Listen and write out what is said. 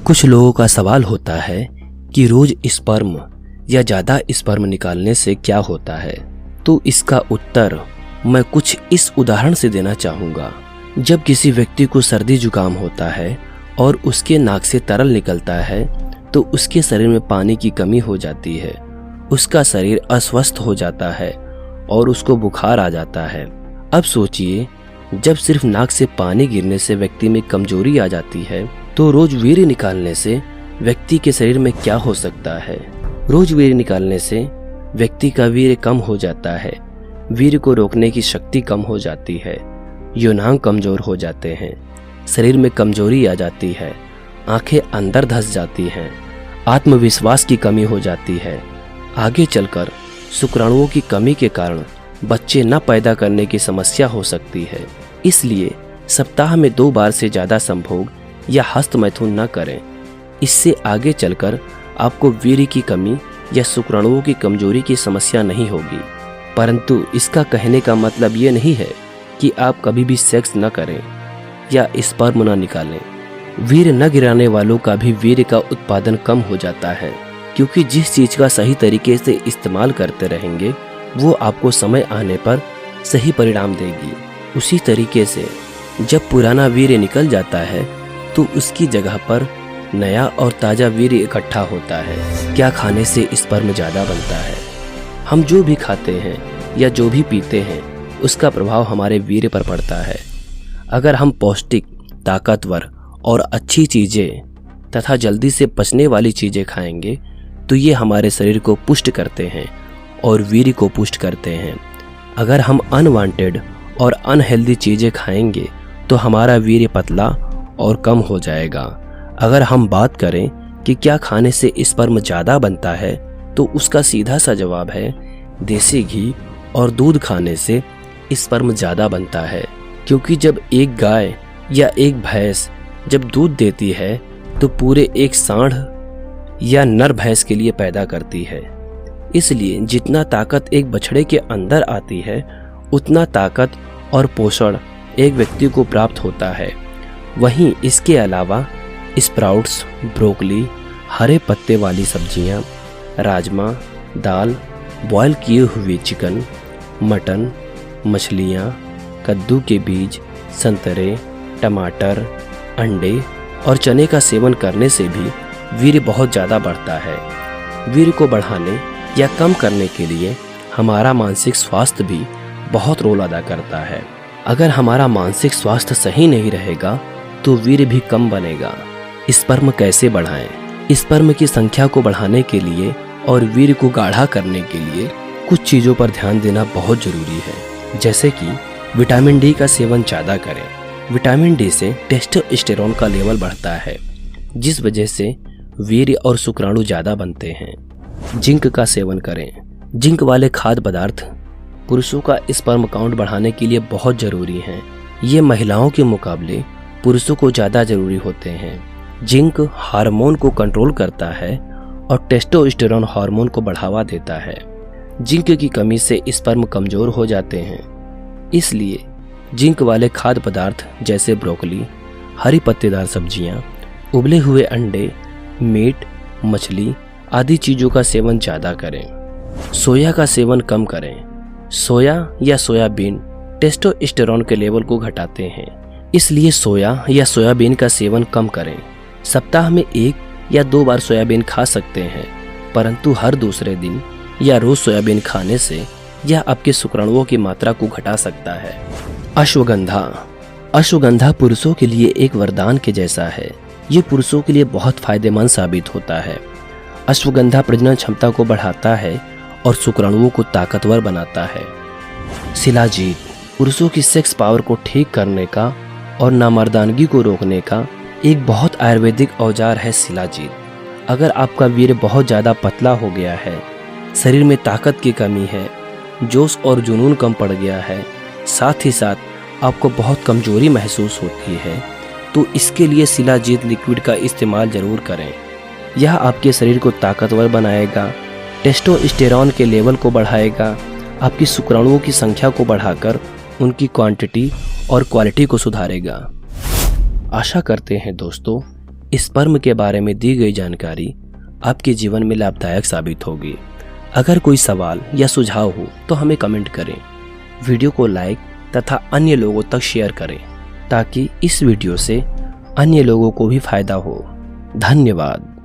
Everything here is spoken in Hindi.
कुछ लोगों का सवाल होता है कि रोज स्पर्म या ज़्यादा स्पर्म निकालने से क्या होता है। तो इसका उत्तर मैं कुछ इस उदाहरण से देना चाहूँगा। जब किसी व्यक्ति को सर्दी जुकाम होता है और उसके नाक से तरल निकलता है तो उसके शरीर में पानी की कमी हो जाती है, उसका शरीर अस्वस्थ हो जाता है और उसको बुखार आ जाता है। अब सोचिए, जब सिर्फ नाक से पानी गिरने से व्यक्ति में कमजोरी आ जाती है तो रोज वीर्य निकालने से व्यक्ति के शरीर में क्या हो सकता है। रोज वीर्य निकालने से व्यक्ति का वीर्य कम हो जाता है, वीर्य को रोकने की शक्ति कम हो जाती है, यौनांग कमजोर हो जाते हैं, शरीर में कमजोरी आ जाती है, आंखें अंदर धंस जाती हैं, आत्मविश्वास की कमी हो जाती है। आगे चलकर शुक्राणुओं की कमी के कारण बच्चे न पैदा करने की समस्या हो सकती है। इसलिए सप्ताह में 2 बार से ज़्यादा संभोग या हस्त मैथुन न करें। इससे आगे चलकर आपको वीर्य की कमी या शुक्राणुओं की कमजोरी की समस्या नहीं होगी। परंतु इसका कहने का मतलब ये नहीं है कि आप कभी भी सेक्स न करें या स्पर्म न निकालें। वीर्य न गिराने वालों का भी वीर्य का उत्पादन कम हो जाता है, क्योंकि जिस चीज़ का सही तरीके से इस्तेमाल करते रहेंगे वो आपको समय आने पर सही परिणाम देगी। उसी तरीके से जब पुराना वीर्य निकल जाता है तो उसकी जगह पर नया और ताज़ा वीर्य इकट्ठा होता है। क्या खाने से स्पर्म ज़्यादा बनता है? हम जो भी खाते हैं या जो भी पीते हैं उसका प्रभाव हमारे वीर्य पर पड़ता है। अगर हम पौष्टिक, ताकतवर और अच्छी चीज़ें तथा जल्दी से पचने वाली चीज़ें खाएंगे तो ये हमारे शरीर को पुष्ट करते हैं और वीर्य को पुष्ट करते हैं। अगर हम अनवांटेड और अनहेल्दी चीज़ें खाएंगे तो हमारा वीर्य पतला और कम हो जाएगा। अगर हम बात करें कि क्या खाने से स्पर्म ज़्यादा बनता है तो उसका सीधा सा जवाब है देसी घी और दूध खाने से स्पर्म ज़्यादा बनता है। क्योंकि जब एक गाय या एक भैंस जब दूध देती है तो पूरे एक सांड या नर भैंस के लिए पैदा करती है। इसलिए जितना ताकत एक बछड़े के अंदर आती है उतना ताकत और पोषण एक व्यक्ति को प्राप्त होता है। वहीं इसके अलावा स्प्राउट्स, ब्रोकली, हरे पत्ते वाली सब्जियां, राजमा, दाल, बॉयल किए हुए चिकन, मटन, मछलियां, कद्दू के बीज, संतरे, टमाटर, अंडे और चने का सेवन करने से भी वीर्य बहुत ज़्यादा बढ़ता है। वीर्य को बढ़ाने या कम करने के लिए हमारा मानसिक स्वास्थ्य भी बहुत रोल अदा करता है। अगर हमारा मानसिक स्वास्थ्य सही नहीं रहेगा तो वीर्य भी कम बनेगा। स्पर्म कैसे बढ़ाएं? स्पर्म की संख्या को बढ़ाने के लिए और वीर्य को गाढ़ा करने के लिए कुछ चीज़ों पर ध्यान देना बहुत ज़रूरी है। जैसे कि विटामिन डी का सेवन ज़्यादा करें। विटामिन डी से टेस्टोस्टेरोन का लेवल बढ़ता है, जिस वजह से वीर्य और शुक्राणु ज़्यादा बनते हैं। जिंक का सेवन करें। जिंक वाले खाद्य पदार्थ पुरुषों का स्पर्म काउंट बढ़ाने के लिए बहुत ज़रूरी हैं। ये महिलाओं के मुकाबले पुरुषों को ज़्यादा ज़रूरी होते हैं। जिंक हार्मोन को कंट्रोल करता है और टेस्टोस्टेरोन हार्मोन को बढ़ावा देता है। जिंक की कमी से स्पर्म कमज़ोर हो जाते हैं। इसलिए जिंक वाले खाद्य पदार्थ जैसे ब्रोकली, हरी पत्तेदार सब्जियां, उबले हुए अंडे, मीट, मछली आदि चीज़ों का सेवन ज़्यादा करें। सोया का सेवन कम करें। सोया या सोयाबीन टेस्टोस्टेरोन के लेवल को घटाते हैं, इसलिए सोया या सोयाबीन का सेवन कम करें। सप्ताह में 1 या 2 बार सोयाबीन खा सकते हैं, परंतु हर दूसरे दिन या रोज सोयाबीन खाने से यह आपके शुक्राणुओं की मात्रा को घटा सकता है। अश्वगंधा। अश्वगंधा पुरुषों के लिए एक वरदान के जैसा है। ये पुरुषों के लिए बहुत फायदेमंद साबित होता है। अश्वगंधा प्रजनन क्षमता को बढ़ाता है और शुक्राणुओं को ताकतवर बनाता है। शिलाजीत पुरुषों की सेक्स पावर को ठीक करने का और नामर्दानगी को रोकने का एक बहुत आयुर्वेदिक औजार है शिलाजीत। अगर आपका वीर्य बहुत ज़्यादा पतला हो गया है, शरीर में ताकत की कमी है, जोश और जुनून कम पड़ गया है, साथ ही साथ आपको बहुत कमजोरी महसूस होती है, तो इसके लिए शिलाजीत लिक्विड का इस्तेमाल ज़रूर करें। यह आपके शरीर को ताकतवर बनाएगा, टेस्टोस्टेरोन के लेवल को बढ़ाएगा, आपकी शुक्राणुओं की संख्या को बढ़ाकर उनकी क्वांटिटी और क्वालिटी को सुधारेगा। आशा करते हैं दोस्तों स्पर्म के बारे में दी गई जानकारी आपके जीवन में लाभदायक साबित होगी। अगर कोई सवाल या सुझाव हो तो हमें कमेंट करें, वीडियो को लाइक तथा अन्य लोगों तक शेयर करें ताकि इस वीडियो से अन्य लोगों को भी फायदा हो। धन्यवाद।